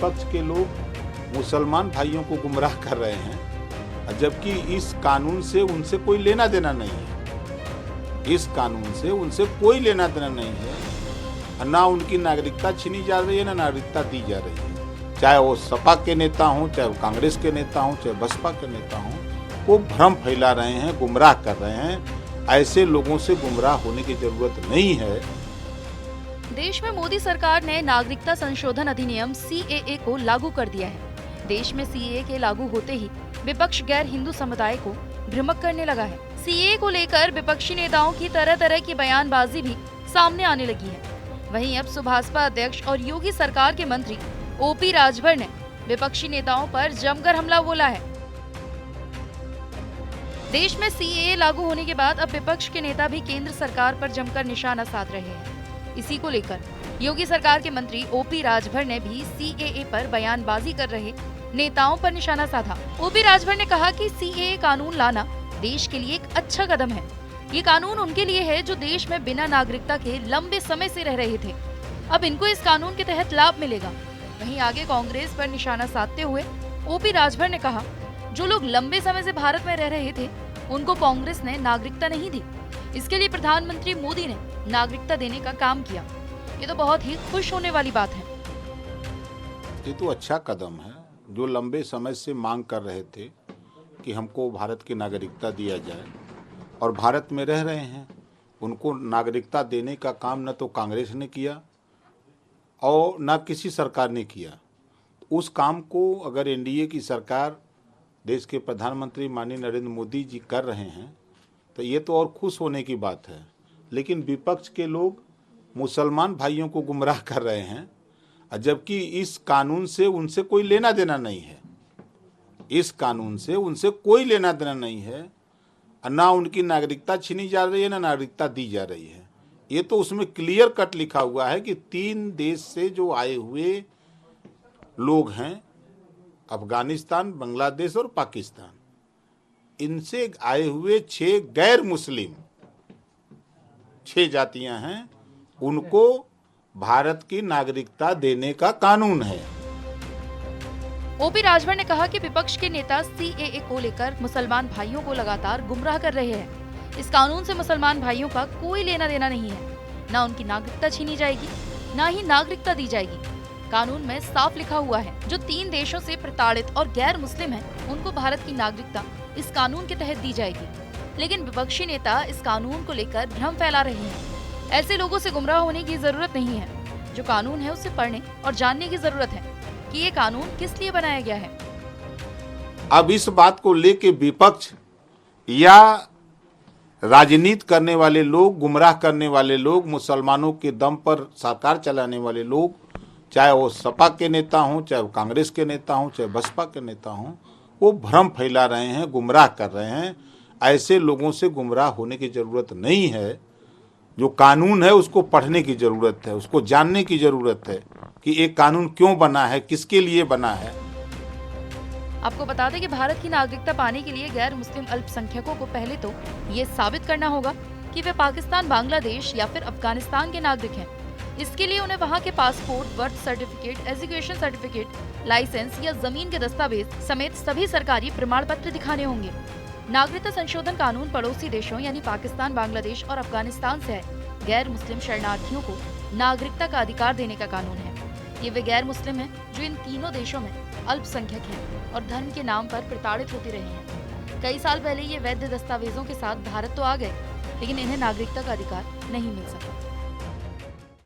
विपक्ष के लोग मुसलमान भाइयों को गुमराह कर रहे हैं, जबकि इस कानून से उनसे कोई लेना देना नहीं है। इस कानून से उनसे कोई लेना देना नहीं है। ना उनकी नागरिकता छीनी जा रही है, ना नागरिकता दी जा रही है। चाहे वो सपा के नेता हों, चाहे वो कांग्रेस के नेता हों, चाहे बसपा के नेता हों, वो भ्रम फैला रहे हैं, गुमराह कर रहे हैं। ऐसे लोगों से गुमराह होने की जरूरत नहीं है। देश में मोदी सरकार ने नागरिकता संशोधन अधिनियम CAA को लागू कर दिया है। देश में CAA के लागू होते ही विपक्ष गैर हिंदू समुदाय को भ्रमित करने लगा है। CAA को लेकर विपक्षी नेताओं की तरह तरह की बयानबाजी भी सामने आने लगी है। वहीं अब सुभाषपा अध्यक्ष और योगी सरकार के मंत्री OP राजभर ने विपक्षी नेताओं पर जमकर हमला बोला है। देश में CAA लागू होने के बाद अब विपक्ष के नेता भी केंद्र सरकार पर जमकर निशाना साध रहे हैं। इसी को लेकर योगी सरकार के मंत्री OP राजभर ने भी CAA पर बयानबाजी कर रहे नेताओं पर निशाना साधा। OP राजभर ने कहा कि CAA कानून लाना देश के लिए एक अच्छा कदम है। ये कानून उनके लिए है जो देश में बिना नागरिकता के लंबे समय से रह रहे थे। अब इनको इस कानून के तहत लाभ मिलेगा। वहीं आगे कांग्रेस पर निशाना साधते हुए OP राजभर ने कहा, जो लोग लंबे समय से भारत में रह रहे थे उनको कांग्रेस ने नागरिकता नहीं दी। इसके लिए प्रधानमंत्री मोदी ने नागरिकता देने का काम किया। ये तो बहुत ही खुश होने वाली बात है। ये तो अच्छा कदम है। जो लंबे समय से मांग कर रहे थे कि हमको भारत की नागरिकता दिया जाए और भारत में रह रहे हैं, उनको नागरिकता देने का काम न तो कांग्रेस ने किया और न किसी सरकार ने किया। उस काम को अगर एनडीए की सरकार, देश के प्रधानमंत्री माननीय नरेंद्र मोदी जी कर रहे हैं तो ये तो और खुश होने की बात है। लेकिन विपक्ष के लोग मुसलमान भाइयों को गुमराह कर रहे हैं, जबकि इस कानून से उनसे कोई लेना देना नहीं है। इस कानून से उनसे कोई लेना देना नहीं है। ना उनकी नागरिकता छीनी जा रही है, ना नागरिकता दी जा रही है। ये तो उसमें क्लियर कट लिखा हुआ है कि 3 देश से जो आए हुए लोग हैं, अफगानिस्तान, बांग्लादेश और पाकिस्तान, इनसे आए हुए 6 गैर मुस्लिम 6 जातियां हैं, उनको भारत की नागरिकता देने का कानून है। OP राजभर ने कहा कि विपक्ष के नेता CAA को लेकर मुसलमान भाइयों को लगातार गुमराह कर रहे हैं। इस कानून से मुसलमान भाइयों का कोई लेना देना नहीं है। ना उनकी नागरिकता छीनी जाएगी, ना ही नागरिकता दी जाएगी। कानून में साफ लिखा हुआ है, जो 3 देशों से प्रताड़ित और गैर मुस्लिम हैं, उनको भारत की नागरिकता इस कानून के तहत दी जाएगी। लेकिन विपक्षी नेता इस कानून को लेकर भ्रम फैला रहे हैं। ऐसे लोगों से गुमराह होने की जरूरत नहीं है। जो कानून है उसे पढ़ने और जानने की जरूरत है कि ये कानून किस लिए बनाया गया है। अब इस बात को लेके विपक्ष या राजनीति करने वाले लोग, गुमराह करने वाले लोग, मुसलमानों के दम पर सरकार चलाने वाले लोग, चाहे वो सपा के नेता हों, चाहे वो कांग्रेस के नेता हों, चाहे बसपा के नेता हों, वो भ्रम फैला रहे हैं, गुमराह कर रहे हैं। ऐसे लोगों से गुमराह होने की जरूरत नहीं है। जो कानून है उसको पढ़ने की जरूरत है, उसको जानने की जरूरत है कि एक कानून क्यों बना है, किसके लिए बना है। आपको बता दें कि भारत की नागरिकता पाने के लिए गैर मुस्लिम अल्पसंख्यकों को पहले तो ये साबित करना होगा कि वे पाकिस्तान, बांग्लादेश या फिर अफगानिस्तान के नागरिक हैं। इसके लिए उन्हें वहां के passport, birth certificate, education certificate, licence या जमीन के दस्तावेज समेत सभी सरकारी प्रमाण पत्र दिखाने होंगे। नागरिकता संशोधन कानून पड़ोसी देशों यानी पाकिस्तान, बांग्लादेश और अफगानिस्तान से आए गैर मुस्लिम शरणार्थियों को नागरिकता का अधिकार देने का कानून है। ये वे गैर मुस्लिम हैं जो इन तीनों देशों में अल्पसंख्यक हैं और धर्म के नाम पर प्रताड़ित होते रहे हैं। कई साल पहले ये वैध दस्तावेजों के साथ भारत तो आ गए, लेकिन इन्हें नागरिकता का अधिकार नहीं मिल सका।